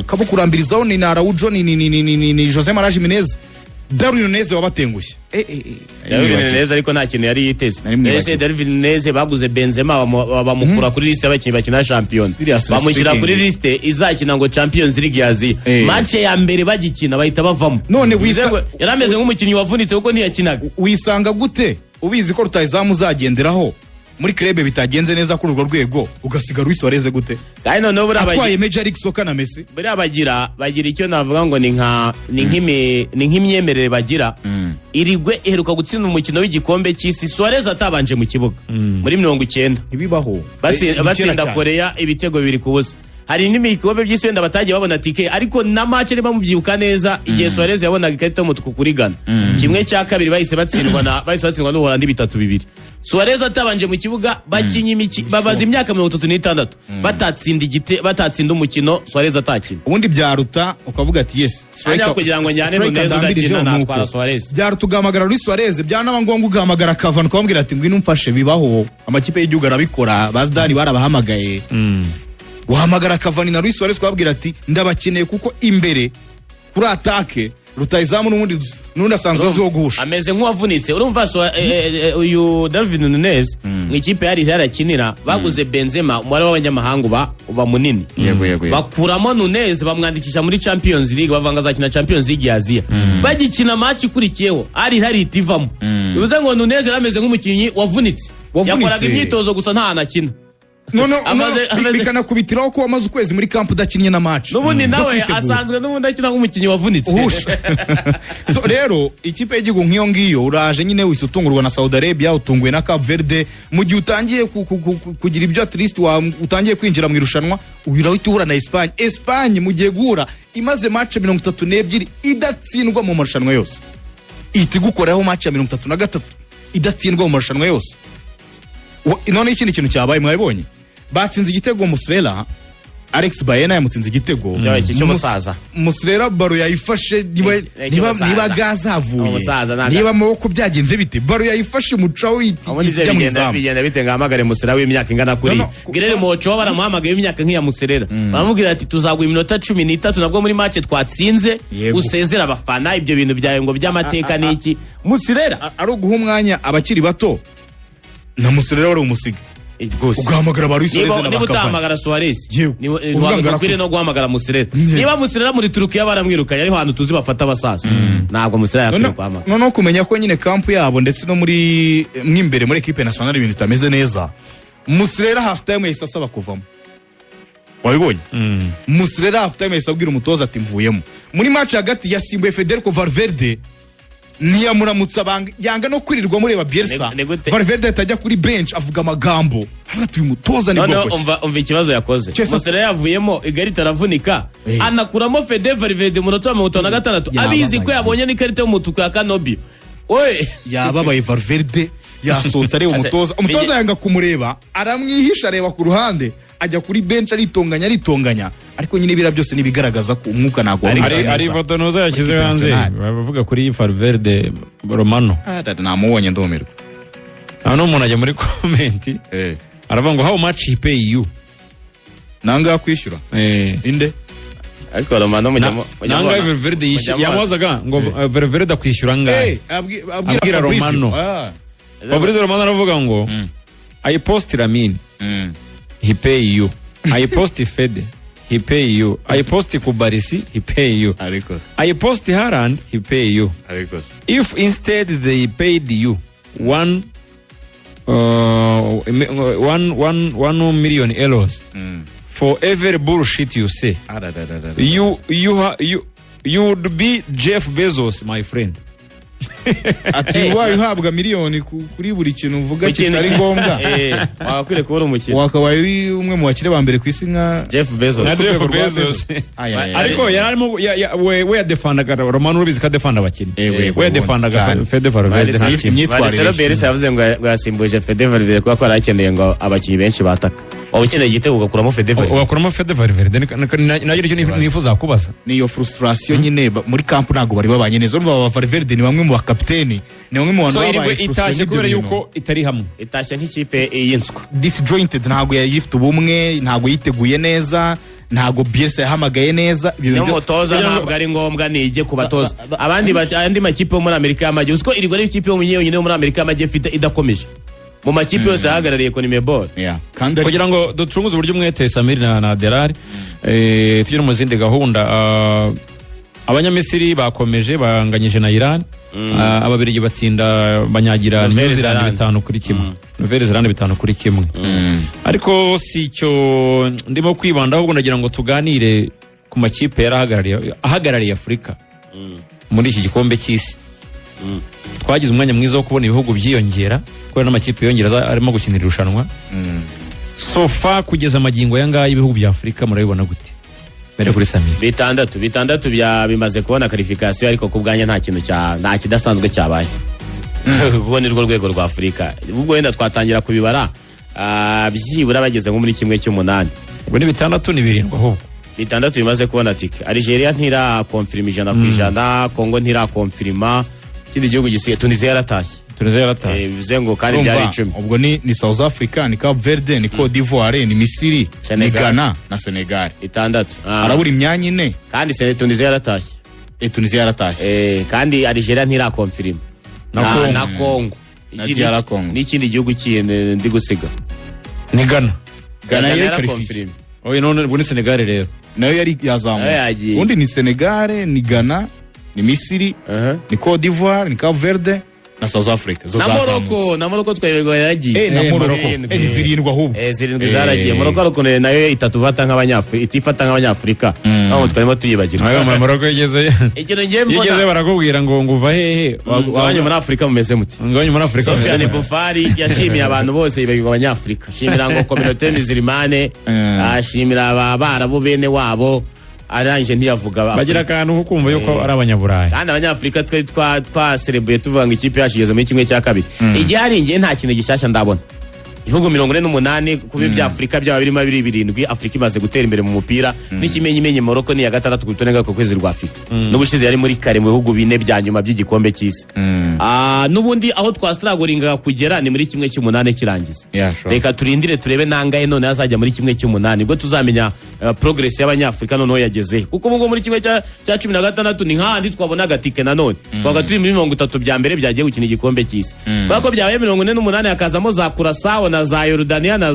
kabo kurambirizaho ni Araujo ni Jose Maria Jimenez Darwin Nunez wabatengushye Darwin Nunez ariko nta kintu yari yiteze ese Darwin Nunez baguze Benzema bamukura kuri liste y'abakinnyi bakina Champions bamushyira kuri liste izakina ngo Champions League yazi match ya mbere bagikina bahita bavamo none yarameze nk'umukinnyi wavunitse kuko ntiyakinaga wisanga gute ubizi ko rutayizamu uzagenderaho muri club bitagenze neza kuri urwo rwego ugasiga Luis Suarez gute kandi noneho atwaye Major League Soccer na Messi bagira icyo navuga ngo ni nk'imyemerere bagira irigwe iheruka gutsinda umukino w'igikombe cy'isi Suarez atabanje mu kibuga muri 90 ibibaho batsinda Korea ibitego 2-0 hari n'imikombe by'isi wenda batagiye babona tike ariko na match niba mubyiuka neza igihe Suarez yabonaga ikarita y'umutuku kuri Ghana kimwe cya kabiri bahise batsindwa n'u Holland 3-2 Suarez atabanje mu kibuga bakinyi babaza imyaka 36 batatsinda umukino Suarez atakina ubundi byaruta ukavuga ati yes striker kugira ngo njyane Nunez udakina natwara Suarez byaruta ugamagara Luis Suarez byanaba ngombwa ugamagara Cavani ukabwira ati ngwino umfashe bibaho amakipe y'igihugu arabikora bazidani barabahamagaye uhamagara Cavani na Luis Suarez ukabwira ati ndabakeneye kuko imbere kuri atake rutayizamu n'undi asanzwe aziho guhusha ameze nk'uwavunitse urumva uyu Darwin Nunez mu ikipe yari yarakinira baguze Benzema umubare w'abanyamahanga uba munini bakuramo Nunez bamwandikisha muri Champions League bavanga azakina Champions League ya Asia bagikina match ikurikiyeho hari itivamo bivuze ngo Nunez yarameze nk'umukinnyi wavunitse yakoraga imyitozo gusa nta anakina bikanakubitiraho ko wamaze ukwezi muri camp udakinnye na match n'ubundi nawe asanzwe n'ubundi akina nk'umukinnyi wavunitse so rero ikipe y'igihugu nk'iyo ngiyo uraje nyine wise utungurwa na Saudi Arabia utunguwe na Cape Verde mu gihe utangiye kugira ibyo at least utangiye kwinjira mu irushanwa uhita uhura na Espagne mu gihe guhura imaze match 32 idatsindwa mu marushanwa yose ihita igukoraho match ya 33 idatsindwa mu marushanwa yose none ikindi kintu cyabaye mwabonye batsinze igitego Muslera Alex Baena yamutsinze igitego cy'umusaza Muslera baro yayifashe niba gazavuye niba amaboko byagenze bite baro yayifashe umucaho ijya mu izamu bigenda bite ngahamagare Muslera w'imyaka ingana kuri Guilherme Mocho baramuhamagaye w'imyaka nk'iya Muslera baramubwira ati tuzaguha iminota 13 nabwo muri match twatsinze usezera abafana ibyo bintu byawe ngo by'amateka n'iki Muslera ari uguha umwanya abakiri bato na Muslera wari umusiga ugahamagara baro Suarez niba utahamagara Suarez niba no guhamagara Muslera niba Muslera muri Turukiya baramwirukanye ariho hantu tuzi bafata abasaza ntabwo Muslera yakwiye guhamagara no kumenya ko nyine kampu yabo ndetse no muri mwimbere muri equipe nationale ibintu bitameze neza Muslera half time yahise asaba kuvamo wabibonye Muslera half time yahise abwira umutoza ati mvuyemo muri match hagati yasimbuye Federico Valverde niyamuramutsa yanga no kwirirwa mureba Bielsa Valverde atajya kuri bench avuga amagambo hagati uyu mutoza ni boko umva ikibazo yakoze Muslera yavuyemo igarita aravunika anakuramo Fede Valverde mu minota 56 abizi ko yabonye n'ikarita y'umutuku ya Kanobio oye yababaye Valverde yasonze areba umutoza yanga kumureba aramwihisha areba ku ruhande ajya kuri bench aritonganya ariko nyine bira byose nibigaragaza ko umwuka nago ari fotonoza yakize hanze bavuga kuri Valverde Romano namubonye ndomerwa hano umuntu ajya muri comment aravuga ngo how much he pay you nanga kwishyura inde ariko Romano nanga Valverde yamuzaga ngo Valverde akwishyura ngahe abwira Romano Fabrizio Romano aravuga ngo I post Lamine he pay you I post Fede he pay you I post Kubarisi he pay you I post Haaland he pay you if instead they paid you 1 million euros for every bullshit you say you would be Jeff Bezos my friend ati wayo uhabwa miliyoni kuri buri kintu uvuga kitari ngombwa wakwire kubura umukino wakabaye uri umwe mu bakire ba mbere ku isi nka Jeff Bezos ariko yararimo we yadefandaga Romano rubizi ka defanda abakini we yadefandaga Fede Valverde imyitwarire Bielsa yavuze ngo yasimbuje Fede Valverde kuko ko arakeneye ngo abakinnyi benshi bataka wowe ukeneye igitego ugakuramo Fede Valverde nayo icyo nifuza kubaza niyo frustration nyine muri camp ntago bari babanye neza urumva Valverde ni bamwe mu bakapiteni ni bamwe mu bantu babaye itashye kubera yuko itari hamwe itashye nk'ikipe y'inswa disjointed ntago yifite ubumwe ntago yiteguye neza ntago Bielsa yahamagaye neza ibyo mutoza ntabwo ari ngombwa nijye kubatoza andi makipe yo muri Amerika y'Amajyepfo usko irigwa ari ikipe yo nyine muri Amerika y'Amajyepfo idakomeje mu makipe yose ahagarariye CONMEBOL kugira ngo ducunguze uburyo umwete Samir na Delari tugire mu zindi gahunda abanyamisiri bakomeje banganyije na Iran ababirigi batsinda banyagira New Zealand 5-1 Nouvelle Zelande 5-1 ariko si cyo ndimo kwibanda ahubwo ndagira ngo tuganire ku makipe ahagarariye Afurika muri iki gikombe cy'isi twagize umwanya mwiza wo kubona ibihugu byiyongera kubera n'amakipe yongera arimo gukinira irushanwa sofa kugeza amagingo yangaya ibihugu bya Afurika murabibona gute mbere kuri Samir bitandatu bimaze kubona qualification ariko kubwanya nta kintu nta kidasanzwe cyabaye ubwo ni rwo rwego rwa Afurika ubwo wenda twatangira kubibara byibura bageze nko muri 1/8 ubwo ni 6 ni 7 ahubwo 6 bimaze kubona tike Algeria ntira confirm 100% Congo ntira confirma kindi gihugu gisiye Tunisia yaratashye bivuze ngo kandi byari 10 ubwo ni South Africa ni Cape Verde ni Cote d'Ivoire ni Misiri ni Ghana na Senegal 6 arabura imyanya 4 kandi Tunisia yaratashye kandi Algeria ntira confirm na Congo n'ikindi gihugu kindi ndi gusiga ni Ghana yari confirm oye none ubwo ni Senegal rero nayo yari yazamuye undi ni Senegal ni Ghana ni Misiri ni Cote d'Ivoire ni Cape Verde na South Africa na Morocco twayego yaragiye na Morocco ni 7 ahubwo 7 zaragiye Morocco ariko nayo itatuvata nk'abanyafurika itifata nk'abanyafurika aho twarimo tuyibagirwa ayo Morocco yigeze barakubwira ngo nguva hehe wabanye muri Afrika mumeze muti nganye muri Afrika Sofiane Bufari yashimiye abantu bose ibagirwa abanyafurika shimira ngo communauté musulmane ashimira abarabu bene wabo aranje ntiyavuga bagira akantu ko kumva yuko ari abanyaburayi kandi abanyafurika twa celebrate tuvuga ngo ikipe yashigeze muri 1/2 igihe ari ngiye nta kintu gishyashya ndabona ibihugu 48 kubi bya Afrika byaba birimo 27 Afrika imaze gutera imbere mu mupira n'ikimenyimenye Morocco ni ya gatandatu ku rutonde ku kwezi rwa FIFA n'ubushize yari muri kare mu bihugu bine bya nyuma by'igikombe cy'isi n'ubundi aho twastragoringa kugera ni muri kimwe cy'umunane kirangiza reka turindire turebe nangaye none azajya muri kimwe cy'umunane ubwo tuzamenya progress y'abanyafrika noneho yageze kuko ubwo muri kimwe cya 16 ni nk'ahandi twabona gatike nanone twaga turi muri 30 bya mbere byagiye gukina igikombe cy'isi kuko byabaye 48 yakazamo za Curaçao na za Yordania na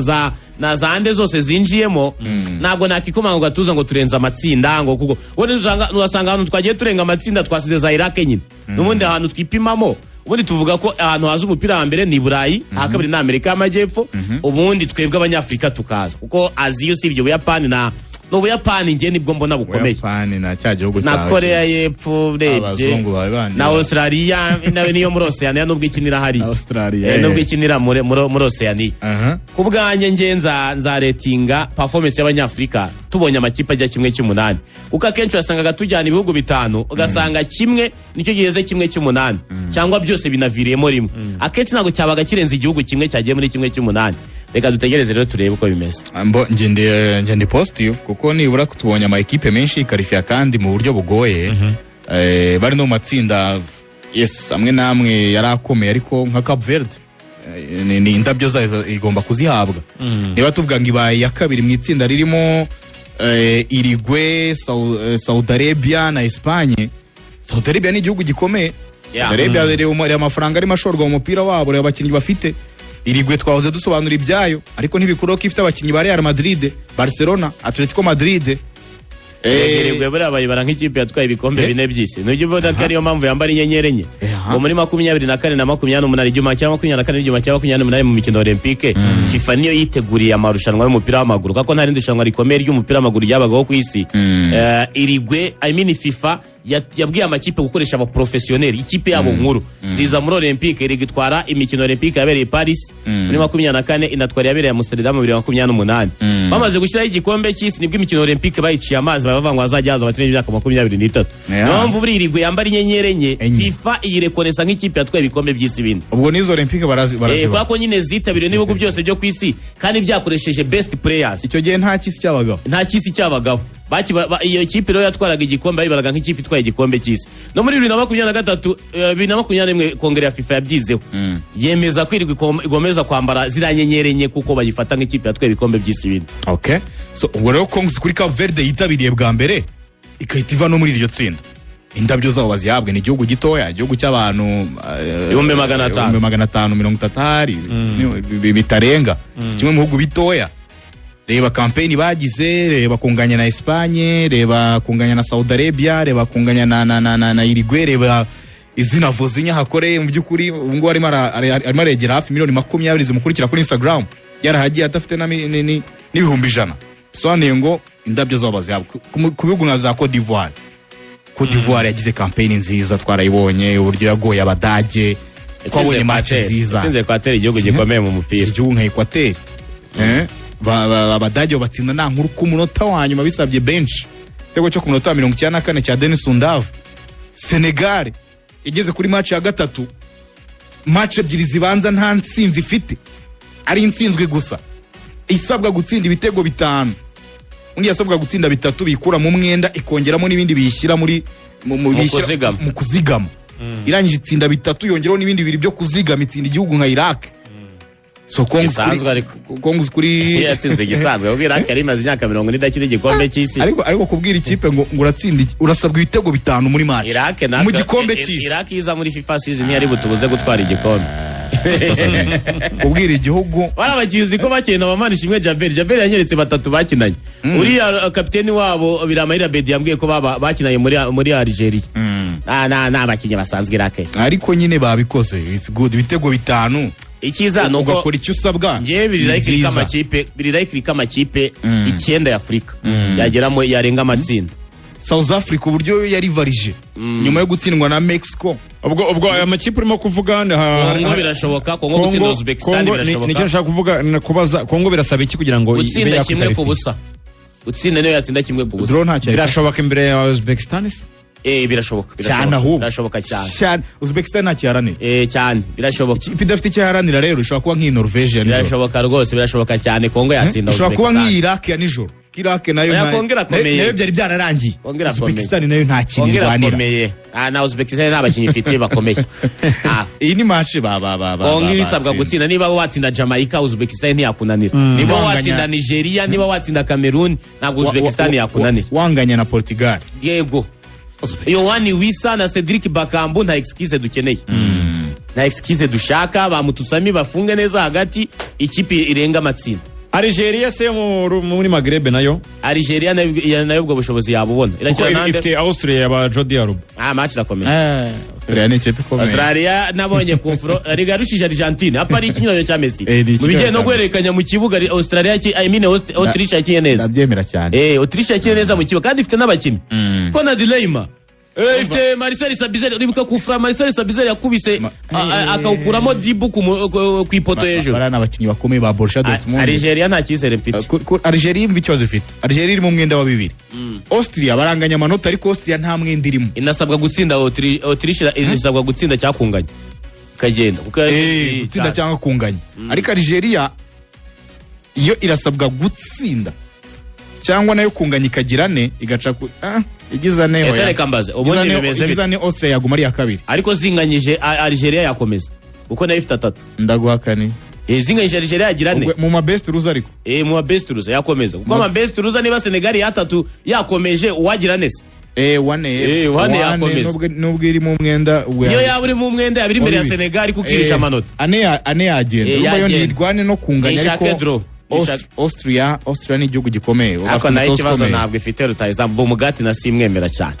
za ande zose zinjiyemo ntabwo nakikoma ngo gatuza ngo turenza amatsinda ngo kuko wone usanga ahantu twagiye turenga amatsinda twasize za Iraq nyine n'ubundi ahantu twipimamo ubundi tuvuga ko ahantu haza umupira wa mbere ni Burayi hakabiri na Amerika y'Amajyepfo ubundi twebwe abanyafrika tukaza kuko Aziya usibye Ubuyapani na n'Ubuyapani ngiye nibwo mbona bukomeye Ubuyapani na cya gihugu na Korea y'Epfo urebye na Australia nawe niyo muri Oceania nubwo ikinira hari nubwo ikinira muri Oceania ku bwanjye ngenza nzaretinga performance y'abanyafrika tubonye amakipe ajya kimwe cy'umunani kuko akenshi wasangaga tujyana ibihugu bitanu ugasanga kimwe nicyo giheze kimwe cy'umunani cyangwa byose binaviriyemo rimwe akenshi ntabwo cyabaga kirenze igihugu kimwe cyagiye muri kimwe cy'umunani reka dutegereze rero turebe uko bimeze ngende positive kuko nibura tubonye ama equipe menshi karifiya kandi mu buryo bugoye bari no matsinda yes amwe namwe yarakomeye ariko nka Cape Verde ni indabyo zayo igomba kuzihabwa niba tuvuga ngo ibaye ya kabiri mu itsinda ririmo Uruguay, Saudi Arabia na Espagne. Saudi Arabia ni igihugu gikomeye. Saudi Arabia rero amafaranga ari mashorwa mu mupira wabo rero abakinnyi bafite. Uruguay twahoze dusobanura ibyayo ariko ntibikuro ko ifite abakinnyi ba Real Madrid, Barcelona, Atletico Madrid. Uruguay bari abayibara nk'ikipe yatwaye ibikombe bine by'isi. Nujye ubona ko ariyo mpamvu yambara inyenyeri enye. Ngo muri 24 na 28 icyuma cya 24 icyuma cya 28 mu mikino Olympique FIFA niyo yiteguriye amarushanwa y'umupira w'amaguru kako nta rindi rushanwa rikomeye ry'umupira w'amaguru ryabagaho ku isi. Uruguay FIFA yabwiye amakipe gukoresha aba professionnel ikipe yabo nkuru ziza muri Olympique rigitwara imikino Olympique yabereye Paris muri 24 inatwara yabereye Amsterdam muri 28 bamaze gushyiraho igikombe cy'isi nibwo imikino Olympique bayiciye amazi bavanga wazajya haza abatreni y'imyaka 23 n'amvu buri Uruguay yambara inyenyeri enye FIFA iyirekonesa nk'ikipe yatwaye ibikombe by'isi bindi ubwo nizo Olympique baraziba kwako nyine zitabiriwe n'ibihugu byose byo ku isi kandi byakoresheje best players icyo gihe nta kisi cyabagaho iyo kipe rero yatwaraga igikombe ayibaraga nk'ikipe itwaye igikombe cy'isi no muri 2023 2021 kongere ya FIFA yabyizeho yemeza ko igomeza kwambara ziranyenyerenye kuko bayifata nk'ikipe yatwaye ibikombe by'isi bindi. Okay, so ubwo rero Kongo kuri Cape Verde yitabiriye bwa mbere ikahita iva no muri iryo tsinda indabyo zabo bazihabwe ni igihugu gitoya igihugu cy'abantu 530 bitarenga kimwe mu bihugu bitoya. Reba campaign bagize, reba kunganya na Espagne, reba kunganya na Saudi Arabia, reba kunganya na Uruguay, reba izina Vozinha hakoreye mu byukuri ngo arimo aregera hafi miliyoni 20 zimukurikira kuri Instagram yarahagiye atafite n'ibihumbi 100. Soaniye ngo indabyo zabo bazihabwa ku bihugu nka za Cote d'Ivoire. Cote d'Ivoire yagize campaign nziza twarayibonye uburyo yagoye abadage twabonye match nziza. Sinze Equateur igihugu gikomeye mu mupira. Igihugu nka Equateur. Abadage batsinda nta nkuru ku munota wanyuma bisabye bench tego cyo ku munota 94 cya Denis Undav. Senegal igeze kuri match ya gatatu match ebyiri zibanza nta ntsinzi ifite ari intsinzwe gusa isabwa gutsinda ibitego 5 undi yasabwa gutsinda 3 bikura mu mwenda ikongeramo n'ibindi biyishyira muri mu kuzigama irangije itsinda 3 yongeraho n'ibindi biri byo kuzigama itsinda igihugu nka Iraq. So Kongo kuri yatsinze gisanzwe ubwira ko ari maze imyaka 40 idakira igikombe cy'isi ariko kubwira ikipe ngo uratsinda urasabwa ibitego 5 muri match mu gikombe cy'isi. Iraq iza muri FIFA season yari butubuze gutwara igikombe kubwira igihugu barabagize ko bakina bamanisha imwe Javel yanyeretse 3 bakinanye uri kapiteni wabo Biramayira Bedi yambwiye ko bakinanye muri Algeria na abakinnyi basanzwe Iraq ariko nyine babikoze it's good ibitego 5 ikiza nuko ugakora icyo usabwa ngiye birirayikirika amakipe 9 ya Afrika yageramo yarenga amatsinda. South Africa uburyo yari varije nyuma yo gutsindwa na Mexico ubwo aya makipe urimo kuvuga Kongo birashoboka Kongo gutsinda Uzbekistan birashoboka nicyo nshaka kuvuga kubaza Kongo birasaba iki kugira ngo ibe yakimwe ku busa gutsinda niyo yatsinda kimwe ku busa birashoboka imbere ya Uzbekistan birashoboka cyane Uzbekistan nta kiharanira cyane birashoboka idafite ikiharanira rero ishobora kuba nk'iyi Norvège birashoboka rwose birashoboka cyane Kongo yatsinda ishobora kuba nk'iyi Iraq ya nijoro Iraq nayo nayo byari byararangiye Uzbekistan nayo nta kintu irwanira na Uzbekistan nta bakinyi ifite bakomeye iyi ni match Kongo isabwa gutsinda niba watsinda Jamaica Uzbekistan ntiyakunanira niba watsinda Nigeria niba watsinda Cameroon ntabwo Uzbekistan yakunanira wanganya na Portugal yego Yohani Wissa na Cedric Bakambu nta excuse dukeneye nta excuse dushaka bamutusami bafunge neza hagati ikipe irenga amatsinda Algeria se muri Maghreb nayo Algeria nayo ubwo bushobozi yabubona irakira nande ifite Austria ya Jordi Alba match irakomeye Australia ni ikipe ikomeye Australia nabonye confro rigarushije Argentine apari ikinyuranyo cya Messi mu bijyanye no guhererekanya mu kibuga Australia Autriche yakiye neza ndabyemera cyane Autriche yakiye neza mu kibuga kandi ifite n'abakinnyi Konrad Laimer ifite Marcel Sabitzer uribuka kufra Marcel Sabitzer yakubise akawukuramo dibu ku ipoto hejuru barana abakinnyi bakomeye ba Borussia Dortmund Algeria nta cyizere mfite Algeria imva ikibazo ifite Algeria iri mu mwenda wa 2 Austria baranganya amanota ariko Austria nta mwenda irimo inasabwa gutsinda Autriche inasabwa gutsinda cyakunganya kagenda gutsinda cyangwa kunganya ariko Algeria iyo irasabwa gutsinda cyangwa nayo kunganya ikagirane igaca igiza neho ya kambaze ubundi bimeze igiza ne Austria yaguma ari ya kabiri ariko zinganyije Algeria yakomeza uko nayo ifite 3 ndaguhakani zinganyije Algeria yagirane mu ma best loser ariko mu ma best loser yakomeza kuko ma best loser niba Senegal ya 3 yakomeje uwagirane wane yakomeza nubwo iri mu mwenda niyo yaba uri mu mwenda yabiri imbere ya Senegal kukirisha amanota ane yagenda urumva yo ntirwane no kunganya ariko Austria ni igihugu gikomeye ariko nayo ikibazo ntabwo ifite rutayizamu Umugati na simwemera cyane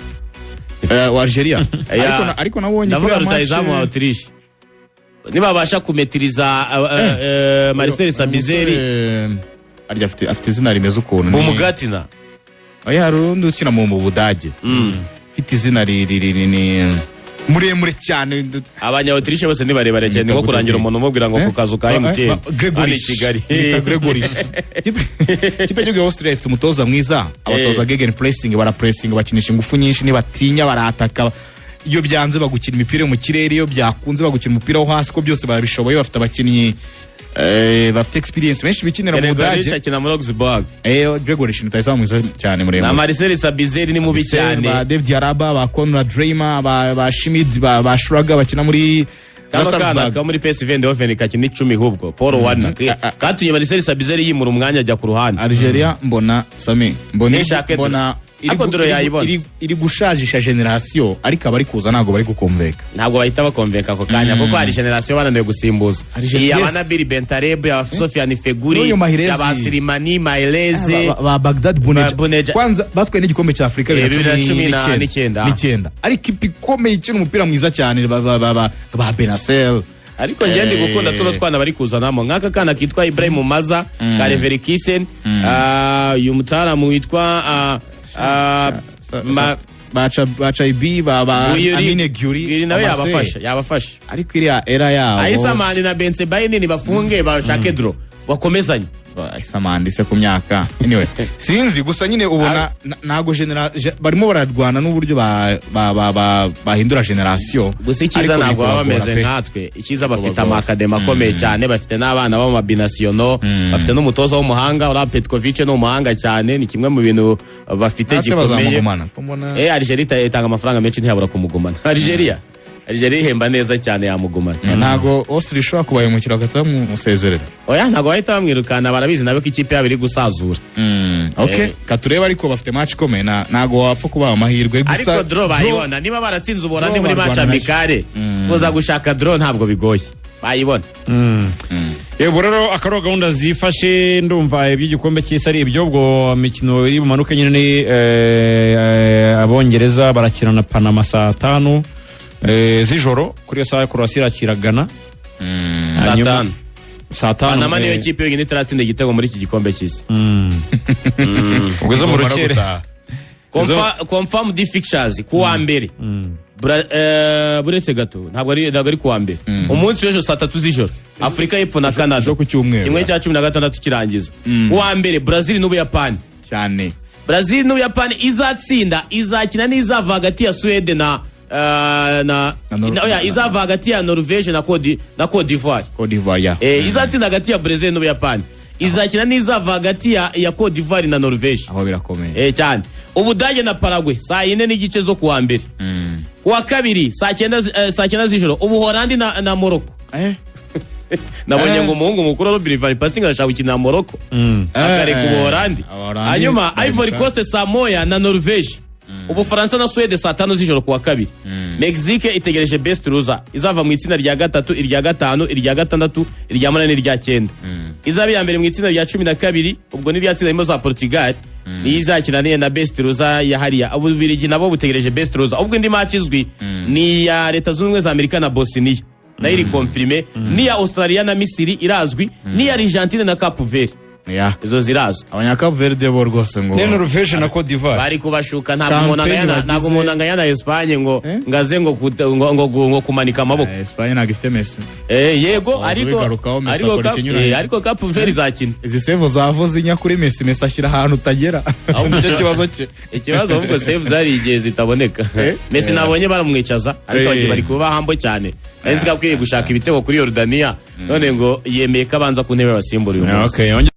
wa Algeria ariko nabonye kuri rutayizamu wa Autriche nibabasha kumetiriza Marcel Sabitzer afite izina rimeze ukuntu Umugati na rundi ukina mu Budage afite izina ni muremure cyane Abanya-Autriche bose ni barebare cyane nko kurangira umuntu umubwira ngo ku kazu ka MTN ari Kigali kipe y'Igihugu Austria ifite umutoza mwiza abatoza gegen pressing barapressinga bakinisha ingufu nyinshi nibatinya barataka iyo byanze bagukina imipira mu kirere iyo byakunze bagukina umupira wo hasi ko byose barabishoboye bafite abakinnyi bafite experience benshi bikinira mu Budage akina muri Augsburg Gregory Shinutayizamu mwiza cyane muremure na Marcel Sabitzer ni mubi cyane ba David Araba ba Konrad Laimer ba Schmid ba Schrager bakina muri Salzburg muri PSV Eindhoven kakina 10 hubwo Paul Warner katunye Marcel Sabitzer yimura umwanya ajya ku ruhande Algeria mbona iri gushajisha generation ariko abari kuza ntago bari gukomveka ntabwo bahita bakomveka ako kanya kuko hari generation bananiwe gusimbuza iyabana Biri Bentaleb ya Sofiane Feguri ya Silimani Maeleze ba Baghdad Buneja kwanza batwaye n'igikombe cya Afrika 2019 ariko ipikomeye ikina umupira mwiza cyane ba Benasel ariko ngende gukunda tuno twana bari kuzanamo nk'aka kana kitwa Ibrahim Maza ka Leverkusen uyu mutaramu witwa baca ibi Amine Gyuri nawe yabafasha ariko iriya era yabo Aisamani na Bensebaini bafunge bashake draw bakomezanye Aisamani se ku myaka anyway sinzi gusa nyine ubona nago barimo bararwana n'uburyo bahindura generation gusa ikiza ntabwo baba bameze nkatwe ikiza bafite amakademi akomeye cyane bafite n'abana b'amabinasiono bafite n'umutoza w'umuhanga ura Petkovic no umuhanga cyane ni kimwe mu bintu bafite gikomeye Algeria itanga amafaranga menshi ntiyabura kumugumana Algeria ihemba neza cyane yamugumana ntago Austria ishobora kubaye umukino agatammusezerera ntago bahita bamwirukana barabizi nabe ko ikipe yabo iri gusazura katureba ariko bafite match ikomeye ntago wapfa kubaha amahirwe gusa ariko draw bayibona niba baratsinze uburande muri match amicale kuza gushaka draw ntabwo bigoye bayibona yego rero akaro gahunda zifashe ndumva iby'igikombe cy'isi ari ibyo ubwo mikino iri bumanuke nyine ni Abongereza barakina na Panama saa 5 z'ijoro kuri saa Croatia irakiragana saa 5 Panama niyo kipe yonyine itaratsinda igitego muri iki gikombe cy'isi ubwo zo mu rukere confirm the fixtures kuwa mbere buretse gato ntabwo ari kuwa mbere umunsi w'ejo saa 3 z'ijoro Afrika y'Epfo na Canada ku cyumweru kimwe cya 16 kirangiza kuwa mbere Brazil n'Ubuyapani cyane Brazil n'Ubuyapani izatsinda izakina n'izava hagati ya Sweden izava hagati ya Norvege na Cote d'Ivoire. Izatsinda hagati ya Brazil n'Ubuyapani izakina n'izava hagati ya Cote d'Ivoire na Norvege. Aho birakomeye cyane. Ubudage na Paraguay saa 4 n'igice zo kuwa mbere. Kuwa kabiri saa 9 z'ijoro Ubuholandi na Morocco. Nabonye ngo umuhungu mukuru Robin van Persie arashaka gukina na Morocco akareka Ubuholandi. Hanyuma Ivory Coast saa 1 na Norvege. Ubufaransa na Suède saa 5 z'ijoro kuwa kabiri. Mexique itegereje best loser izava mu itsinda rya gatatu, irya gatanu, irya gatandatu, irya munani, irya 9. Izaba ya mbere mu itsinda rya 12 ubwo ni ryatsinda imwe za Portugal. Ni izakina na best loser ya hariya. Ububirigi nabo butegereje best loser. Ubwo indi match izwi ni ya Leta Zunze Ubumwe za Amerika na Bosnia. Na iri confirmé ni ya Australia na Misiri irazwi ni ya Argentine na Cape Verde. Izo zirazwi. Abanyaka Verde bo rwose ngo Norvege na Cote d'Ivoire bari kubashuka ntabwo umuntu anganya na Espagne ngo ngaze ngo kumanika amaboko. Espagne ntabwo ifite Messi. Yego ariko Cape Verde izakina. Izi save zavuze inya kuri Messi ashyira ahantu utagera. Ahubwo icyo kibazo cye. Ikibazo ahubwo save zari igihe zitaboneka. Messi nabonye baramwicaza ariko bagiye bari kuba hambo cyane. Nzi ko akwiye gushaka ibitego kuri Jordania none ngo yemeye ko abanza ku ntebe y'abasimbura uyu munsi.